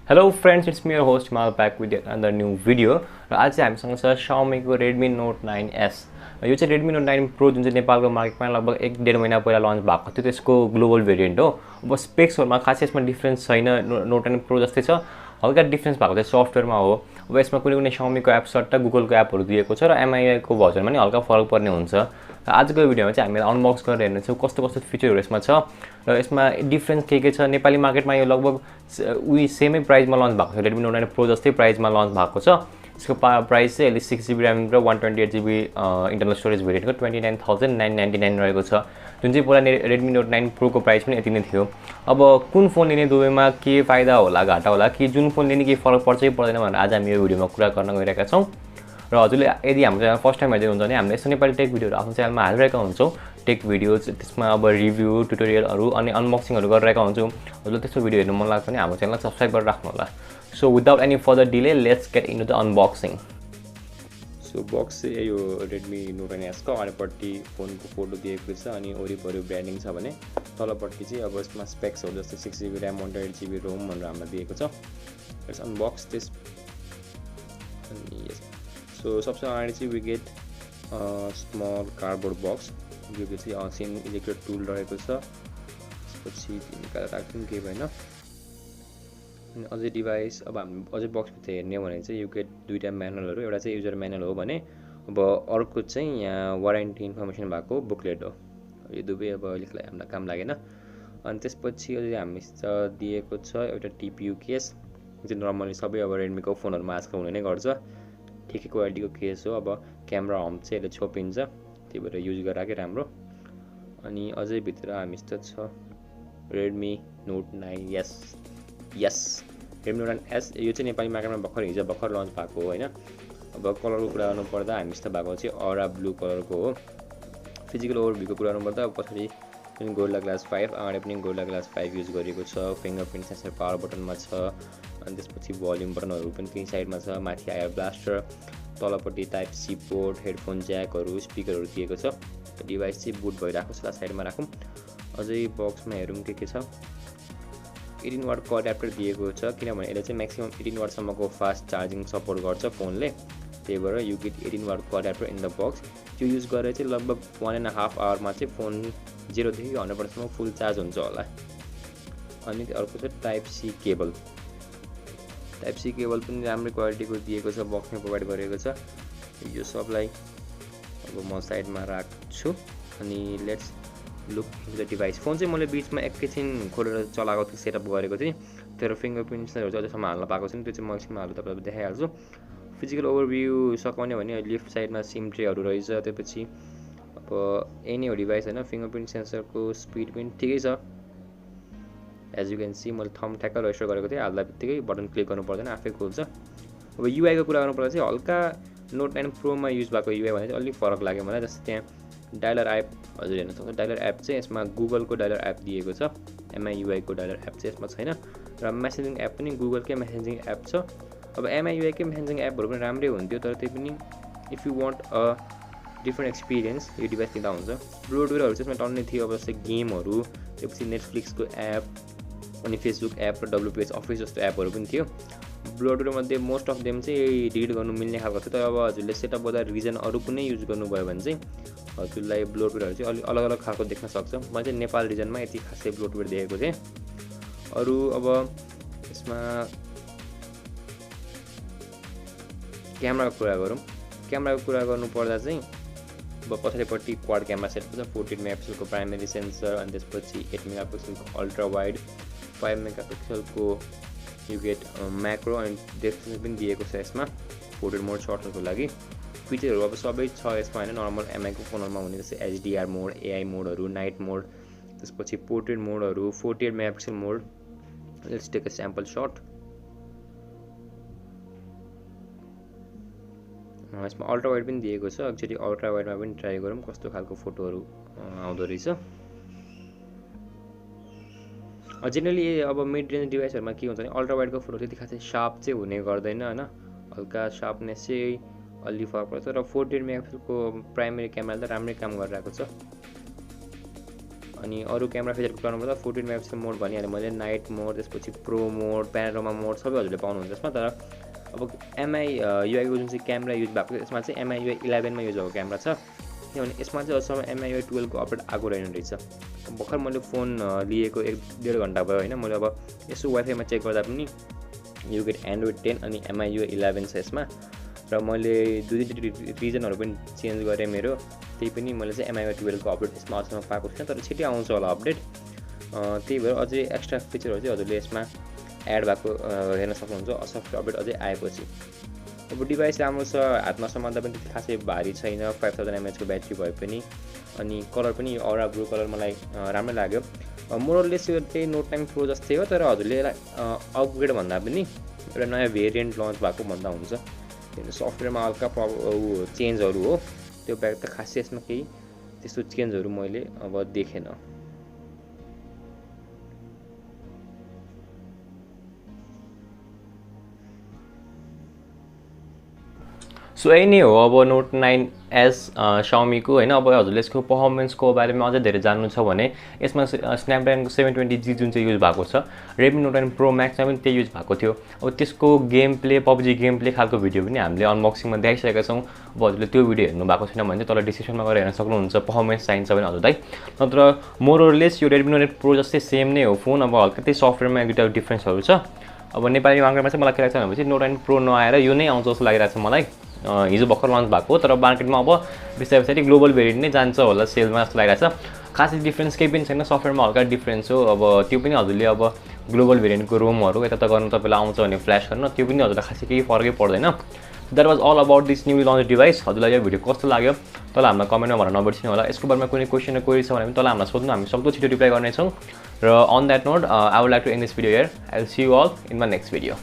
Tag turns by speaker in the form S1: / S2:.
S1: Hello friends, it's me your host Mal back with yet another new video. र आज चाहिँ हामीसँग छ Xiaomi को Redmi Note 9s. यो चाहिँ Redmi Note 9 Pro जुन चाहिँ नेपालको मार्केटमा लगभग 1.5 महिना पहिला लन्च भएको थियो त्यसको ग्लोबल भेरिएन्ट हो. अब स्पेक्सहरुमा खासै यसमा डिफरेन्स छैन. Note 9 Pro जस्तै छ. हल्का डिफरेन्स भएको चाहिँ सफ्टवेयरमा हो. अब यसमा कुनै Xiaomi को एप सट्टा Google को एपहरु दिएको छ र MI को भर्जनमा नि हल्का फरक पर्ने हुन्छ. आजको भिडियोमा चाहिँ हामीले अनबक्स गरेर हेर्नेछौँ कस्तो कस्तो फिचरहरु यसमा छ र यसमा डिफरेन्स के छ. नेपाली मार्केटमा यो लगभग उही सेमै प्राइसमा लन्च भएको छ. Redmi Note 9 Pro जस्तै प्राइसमा लन्च भएको छ. यसको प्राइस चाहिँ अहिले 6GB RAM र 128GB इन्टरनल स्टोरेज भेरिएन्टको 29999 रहेको छ. जुन चाहिँ पहिला Redmi Note 9 Pro को प्राइस पनि यति नै थियो. अब कुन फोन लिने दुवैमा के फाइदा होला घाटा होला कि जुन फोन लिने के फरक पर्छ कि पर्दैन भनेर आज हामी यो भिडियोमा कुरा गर्न गइरहेका छौं. र हजुरले यदि हाम्रो च्यानल फर्स्ट टाइम हेर्दै हुनुहुन्छ भने हामीले यस्तो नेपाली टेक भिडियोहरु आफ्नो च्यानलमा हालिरहेका हुन्छौं. टेक भिडियोज त्यसमा अब रिभ्यू ट्युटोरियलहरु अनि अनबक्सिङहरु गरिरहेका हुन्छौं. हजुरले त्यस्तो भिडियो हेर्न मन लाग्छ भने हाम्रो च्यानललाई सब्स्क्राइब गरेर राख्नु होला. So without any further delay, let's get into the unboxing.
S2: So box चाहिँ यो Redmi Note 9s को अगाडिपट्टि फोनको फोटो दिएको छ अनि वरिपरि ब्रान्डिङ छ भने तलपट्टि चाहिँ अब यसमा स्पेक्सहरु जस्तै 6GB RAM 128GB ROM भनेर हामीलाई दिएको छ. Let's unbox this. Yes. So सबसे अगाडि चाहिँ we get a small cardboard box. यो चाहिँ सिम इलेक्ट्रिक टुल रहेको छ. त्यसपछि निकालेर राख्नु केही भएन. अनि अझै डिभाइस अब हामी अझै बक्स भित्र हेर्ने हो भने चाहिँ यु गेट दुईटा म्यानुअलहरु. एउटा चाहिँ युजर म्यानुअल हो भने अब अर्को चाहिँ यहाँ वारेन्टी इन्फर्मेसन भएको बुकलेट हो. यो दुवै अब अहिलेलाई हामीलाई काम लागेन. अनि त्यसपछि अझै हामीसँग दिएको छ एउटा टिपियु केस. जुन नर्मली सबै अब Redmi को फोनहरुमा आजकल हुने नै गर्छ. ठिकै क्वालिटीको केस हो. अब क्यामेरा हम्प चाहिँ यसले छोपिन्छ. त्यही भएर युज गराकै राम्रो. अनि अझै भित्र हामीसँग छ Redmi Note 9s. Yes, Redmi Note 9s यो चाहिँ नेपाली मार्केटमा भर्खर लन्च भएको हो हैन. अब कलरको कुरा गर्नु पर्दा हामीसँग भएको चाहिँ अरा ब्लू कलरको हो. फिजिकल ओभरभ्यूको कुरा गर्नु पर्दा पछाडी जुन गोरिल्ला ग्लास 5 अगाडि पनि गोरिल्ला ग्लास 5 युज गरिएको छ. फिंगरप्रिन्ट सेन्सर पावर बटनमा छ. अनि त्यसपछि भोल्युम बटनहरु पनि त्यही साइडमा छ. माथि आयर ब्लास्टर, तलपट्टि टाइप सी पोर्ट, हेडफोन ज्याकहरु, स्पिकरहरु दिएको छ. डिभाइस चाहिँ बुट भइराको छ. साइडमा राखौं. अझै बक्समा हेरौं के छ. 18 वाट को एडाप्टर दिएको छ किनभने यसले चाहिँ म्याक्सिमम 18 वाट सम्मको फास्ट चार्जिङ सपोर्ट गर्छ फोनले. त्यही भएर यु गेट 18 वाट को एडाप्टर इन द बक्स. त्यो युज गरेर चाहिँ लगभग 1.5 आवरमा चाहिँ फोन 0 देखि 100% सम्म फुल चार्ज हुन्छ होला. अनि अर्को चाहिँ type C cable. Type C cable पनि राम्रो क्वालिटीको दिएको छ. बक्समा प्रोवाइड गरेको छ. यो सबलाई अब म साइडमा राख्छु अनि let's look in the device. Phone चाहिँ मैले बीचमा एकैछिन खोलेर चलाएको थिएँ, सेटअप गरेको थिएँ. तर फिंगरप्रिन्ट्सहरु चाहिँ अझैसम्म हाल्न पाएको छैन. त्यो चाहिँ म एकछिनमा हालेर तपाईलाई देखाइहाल्छु. फिजिकल ओभरभ्यू सकाउने भने लेफ्ट साइडमा सिम ट्रेहरु रहेछ. त्यसपछि अब एनी हो डिभाइस हैन. फिंगरप्रिन्ट सेन्सरको स्पिड पनि ठिकै छ. एज यु क्यान सी मैले थम्ब ठ्याक्क रेजिस्टर गरेको थिएँ. हाल्दाबित्तिकै बटन क्लिक गर्नु पर्दैन, आफै खुल्छ. अब युआई को कुरा गर्नु पर्दा चाहिँ हल्का Note 9 Pro मा युज भएको युआई भने चाहिँ अलि फरक लाग्यो मलाई. जस्तै त्यहाँ डायलर एप हजुर हेर्न सक्नुहुन्छ. डायलर एप चाहिँ यसमा गुगल को डायलर एप दिएको छ. MIUI को डायलर एप चाहिँ यसमा छैन. र मेसेजिङ एप पनि गुगल कै मेसेजिङ एप छ. अब MIUI कै मेसेजिङ एपहरु पनि राम्रै हुन्थ्यो तर त्यही पनि if you want a different experience यो डिभाइस लिँदा हुन्छ. ब्लुटुथहरु चाहिँ यसमा टन्नै थियो. अब जस्तै गेमहरु, त्यसपछि नेटफ्लिक्स को एप अनि फेसबुक एप र WPS अफिस जस्तो एपहरु पनि थियो. ब्लुटुथ मध्ये मोस्ट अफ देम चाहिँ रिड गर्नु मिल्ने खालको थियो. तर अब हजुरले सेटअप गर्दा रिजन अरु कुनै युज गर्नुभयो भने चाहिँ हजुरलाई ब्लुटुथहरु चाहिँ अलि अलग-अलग खालको देख्न सक्छ. म चाहिँ नेपाल रिजनमा यति खासै ब्लुटुथ देखेको थिएँ. अरु अब यसमा क्यामेराको कुरा गरौँ. क्यामेराको कुरा गर्नु पर्दा चाहिँ अब पछाडिपट्टि क्वाड क्यामेरा सेटअप छ. 14 मेगापिक्सल को प्राइमेरी सेन्सर अनि त्यसपछि 8 मेगापिक्सल को अल्ट्रा वाइड, 5 मेगापिक्सल को यु गेट म्याक्रो अनि डेप्थ पनि दिएको छ यसमा फोटो मोड सर्टको लागि. फिचरहरु अब सबै छ यसमा हैन. नर्मल MI को फोनहरुमा हुने जस्तै HDR मोड, AI मोडहरु, नाइट मोड, त्यसपछि पोर्ट्रेट मोडहरु, 48 megapixel mode. Let's take a sample shot. यसमा अल्ट्रा वाइड पनि दिएको छ. एक्चुअली अल्ट्रा वाइडमा पनि ट्राई गरौँ कस्तो खालको फोटोहरु आउँदो रहेछ. जेनरली अब मिड रेन्ज डिभाइसहरुमा के हुन्छ भने अल्ट्रा वाइड को फोटो त्यति खासै शार्प चाहिँ हुने गर्दैन हैन. हल्का शार्पनेस चाहिँ अलि फरक पर्छ. र 48 मेगापिक्सल को प्राइमेरी क्यामेराले त राम्रै काम गरिरहेको छ. अनि अरू क्यामेरा फिचरको कुरा गर्नुपर्दा 14 मेगापिक्सल मोड भनिहालेँ मैले, नाइट मोड, त्यसपछि प्रो मोड, प्यानोरामा मोड सबै हजुरले पाउनुहुन्छ यसमा। तर अब MI UIको जुन चाहिँ क्यामेरा युज भएको यसमा चाहिँ MI UI 11 मा युज भएको क्यामेरा छ, किनभने यसमा चाहिँ अझसम्म MI UI 12 को अपडेट आएको रहेन रहेछ। भर्खर मैले फोन लिएको 1-1.5 घन्टा भयो होइन, मैले अब यसो वाइफाईमा चेक गर्दा पनि यु गेट एन्ड्रोइड 10 अनि MI UI 11 छ यसमा। र मैले 2-3 रिजनहरू पनि चेन्ज गरेँ मेरो, त्यही पनि मैले चाहिँ MI UI 12 को अपडेट यसमा अझसम्म पाएको छैन, तर छिटै आउँछ होला अपडेट। त्यही भएर अझै एक्स्ट्रा फिचरहरू चाहिँ हजुरले यसमा एड भएको हेर्न सक्नुहुन्छ सफ्टवेयर अपडेट अझै आएपछि। अब डिभाइस राम्रो छ, हातमा समात्दा पनि त्यति खासै भारी छैन, 5000 mAh को ब्याट्री भए पनि, अनि कलर पनि अरा ब्लू कलर मलाई राम्रै लाग्यो। मोरलेस यो त्यही नोट 9 प्रो जस्तै हो, तर हजुरले यसलाई अपग्रेड भन्दा पनि एउटा नयाँ भेरिएन्ट लन्च भएको भन्दा हुन्छ, किनभने सफ्टवेयरमा हल्का चेन्जहरू हो, त्यो ब्याग त खासै यसमा केही त्यस्तो चेन्जहरू मैले अब देखेन।
S1: सो यही नै हो अब नोट 9S Xiaomi-को होइन। अब हजुरले यसको पर्फर्मेन्सको बारेमा अझै धेरै जान्नु छ भने यसमा स्न्यापड्रागनको 720G जुन चाहिँ युज भएको छ, Redmi Note 9 Pro Max-मा पनि त्यही युज भएको थियो। अब त्यसको game play, PUBG game play खालको भिडियो पनि हामीले अनबक्सिङमा देखाइसकेका छौँ। अब हजुरले त्यो भिडियो हेर्नु भएको छैन भने चाहिँ तल डिस्क्रिप्सनमा गएर हेर्न सक्नुहुन्छ, पर्फर्मेन्स चाहिन्छ भने हजुरलाई। नत्र मोरलेस यो Redmi Note 9 Pro जस्तै सेम नै हो फोन, अब हल्का त्यही सफ्टवेयरमा एक दुईवटा डिफ्रेन्सहरू छ। अब नेपाली मार्केटमा चाहिँ मलाई के लाग्छ भनेपछि नोट 9 Pro नआएर यो नै आउँछ जस्तो लागिरहेको छ मलाई। हिजो भर्खर लन्च भएको, तर मार्केटमा अब बिस्तारै ग्लोबल भेरिएन्ट नै जान्छ होला सेलमा जस्तो लागिरहेको छ। खासै डिफ्रेन्स केही पनि छैन, सफ्टवेयरमा हल्का डिफ्रेन्स हो। अब त्यो पनि हजुरले अब ग्लोबल भेरिएन्टको रोमहरू यता गर्न तपाईँलाई आउँछ भने फ्ल्यास गर्न, त्यो पनि हजुरलाई खासै केही फरकै पर्दैन। That was all about this newly launch device. हजुरलाई यो भिडियो कस्तो लाग्यो तल हामीलाई कमेन्टमा भन्न नबिर्सिनु होला। यसको बारेमा कुनै क्वेसन क्वेरी छ भने पनि तल हामीलाई सोध्नु, हामी सक्दो छिटो रिप्लाई गर्नेछौँ। र on that note I would like to end this video here. I will see you all in my next video.